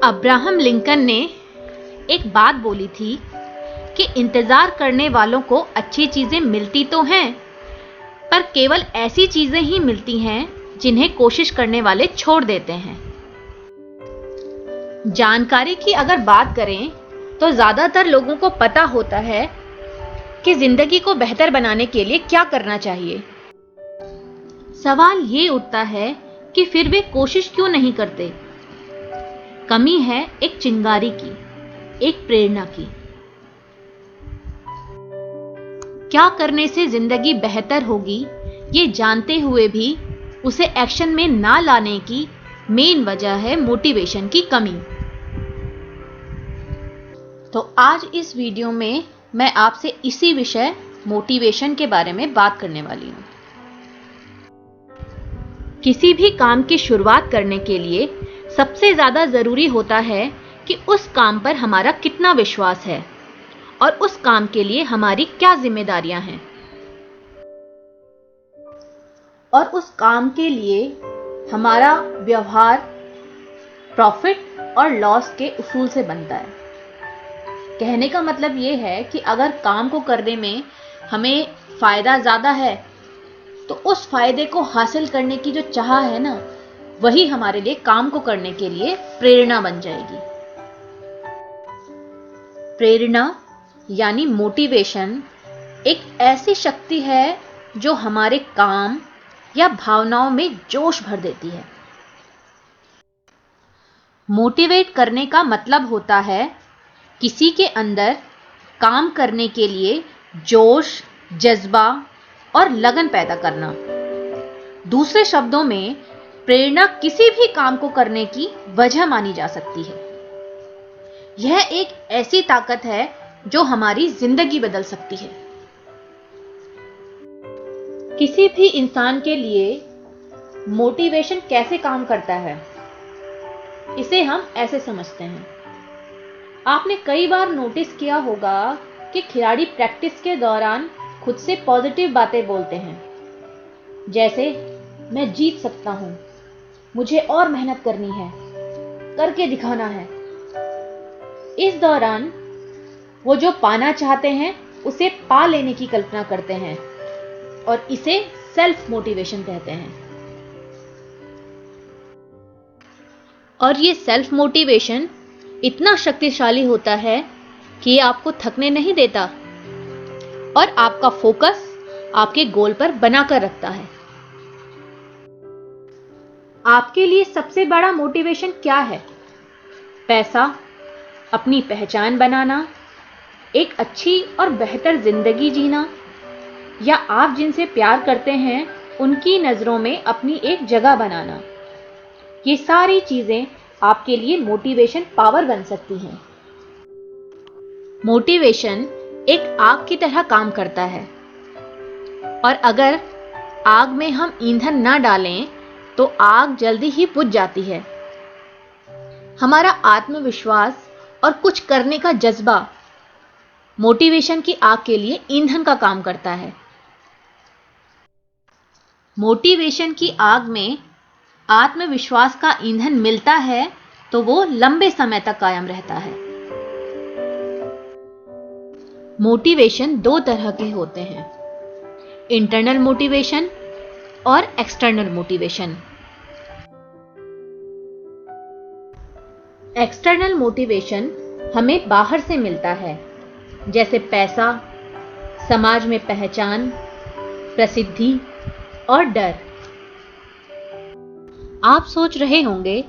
Abraham Lincoln ने एक बात बोली थी कि इंतजार करने वालों को अच्छी चीजें मिलती तो हैं, पर केवल ऐसी चीजें ही मिलती हैं जिन्हें कोशिश करने वाले छोड़ देते हैं। जानकारी की अगर बात करें तो ज्यादातर लोगों को पता होता है कि जिंदगी को बेहतर बनाने के लिए क्या करना चाहिए। सवाल ये उठता है कि फिर वे कोशिश क्यों नहीं करते। कमी है एक चिंगारी की, एक प्रेरणा की। क्या करने से जिंदगी बेहतर होगी ये जानते हुए भी उसे एक्शन में ना लाने की मेन वजह है मोटिवेशन की कमी। तो आज इस वीडियो में मैं आपसे इसी विषय मोटिवेशन के बारे में बात करने वाली हूं। किसी भी काम की शुरुआत करने के लिए सबसे ज्यादा जरूरी होता है कि उस काम पर हमारा कितना विश्वास है और उस काम के लिए हमारी क्या जिम्मेदारियां हैं, और उस काम के लिए हमारा व्यवहार प्रॉफिट और लॉस के उसूल से बनता है। कहने का मतलब यह है कि अगर काम को करने में हमें फायदा ज्यादा है तो उस फायदे को हासिल करने की जो चाह है ना, वही हमारे लिए काम को करने के लिए प्रेरणा बन जाएगी। प्रेरणा यानी मोटिवेशन एक ऐसी शक्ति है जो हमारे काम या भावनाओं में जोश भर देती है। मोटिवेट करने का मतलब होता है किसी के अंदर काम करने के लिए जोश, जज्बा और लगन पैदा करना। दूसरे शब्दों में प्रेरणा किसी भी काम को करने की वजह मानी जा सकती है। यह एक ऐसी ताकत है जो हमारी जिंदगी बदल सकती है। किसी भी इंसान के लिए मोटिवेशन कैसे काम करता है, इसे हम ऐसे समझते हैं। आपने कई बार नोटिस किया होगा कि खिलाड़ी प्रैक्टिस के दौरान खुद से पॉजिटिव बातें बोलते हैं, जैसे मैं जीत सकता हूं, मुझे और मेहनत करनी है, करके दिखाना है। इस दौरान वो जो पाना चाहते हैं उसे पा लेने की कल्पना करते हैं और इसे सेल्फ मोटिवेशन कहते हैं। और ये सेल्फ मोटिवेशन इतना शक्तिशाली होता है कि ये आपको थकने नहीं देता और आपका फोकस आपके गोल पर बनाकर रखता है। आपके लिए सबसे बड़ा मोटिवेशन क्या है? पैसा, अपनी पहचान बनाना, एक अच्छी और बेहतर जिंदगी जीना, या आप जिनसे प्यार करते हैं उनकी नजरों में अपनी एक जगह बनाना। ये सारी चीजें आपके लिए मोटिवेशन पावर बन सकती हैं। मोटिवेशन एक आग की तरह काम करता है, और अगर आग में हम ईंधन ना डालें तो आग जल्दी ही बुझ जाती है। हमारा आत्मविश्वास और कुछ करने का जज्बा मोटिवेशन की आग के लिए ईंधन का काम करता है। मोटिवेशन की आग में आत्मविश्वास का ईंधन मिलता है तो वो लंबे समय तक कायम रहता है। मोटिवेशन दो तरह के होते हैं, इंटरनल मोटिवेशन और एक्सटर्नल मोटिवेशन। एक्सटर्नल मोटिवेशन हमें बाहर से मिलता है, जैसे पैसा, समाज में पहचान, प्रसिद्धि और डर। आप सोच रहे होंगे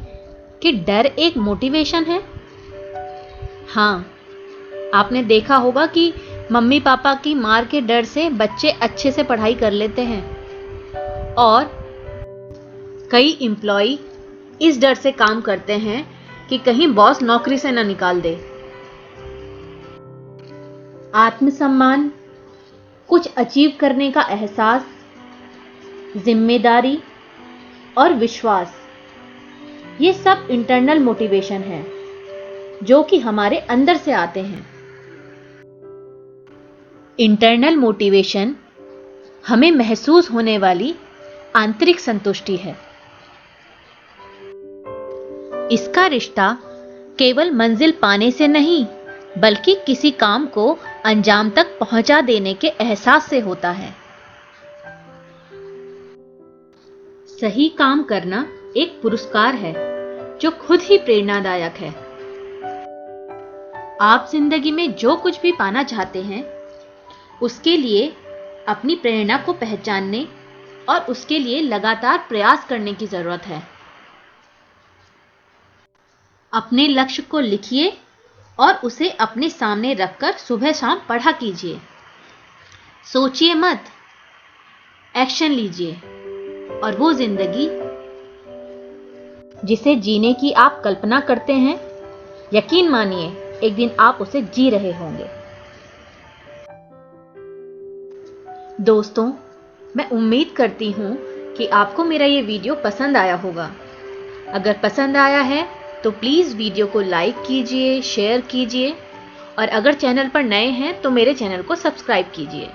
कि डर एक मोटिवेशन है। हां, आपने देखा होगा कि मम्मी पापा की मार के डर से बच्चे अच्छे से पढ़ाई कर लेते हैं, और कई एम्प्लॉय इस डर से काम करते हैं कि कहीं बॉस नौकरी से ना निकाल दे। आत्मसम्मान, कुछ अचीव करने का एहसास, जिम्मेदारी और विश्वास, ये सब इंटरनल मोटिवेशन है जो कि हमारे अंदर से आते हैं। इंटरनल मोटिवेशन हमें महसूस होने वाली आंतरिक संतुष्टि है। इसका रिश्ता केवल मंजिल पाने से नहीं, बल्कि किसी काम को अंजाम तक पहुंचा देने के एहसास से होता है। सही काम करना एक पुरस्कार है जो खुद ही प्रेरणादायक है। आप जिंदगी में जो कुछ भी पाना चाहते हैं, उसके लिए अपनी प्रेरणा को पहचानने और उसके लिए लगातार प्रयास करने की जरूरत है। अपने लक्ष्य को लिखिए और उसे अपने सामने रखकर सुबह शाम पढ़ा कीजिए। सोचिए मत, एक्शन लीजिए और वो जिंदगी जिसे जीने की आप कल्पना करते हैं, यकीन मानिए एक दिन आप उसे जी रहे होंगे। दोस्तों, मैं उम्मीद करती हूं कि आपको मेरा ये वीडियो पसंद आया होगा। अगर पसंद आया है तो प्लीज़ वीडियो को लाइक कीजिए, शेयर कीजिए और अगर चैनल पर नए हैं तो मेरे चैनल को सब्सक्राइब कीजिए।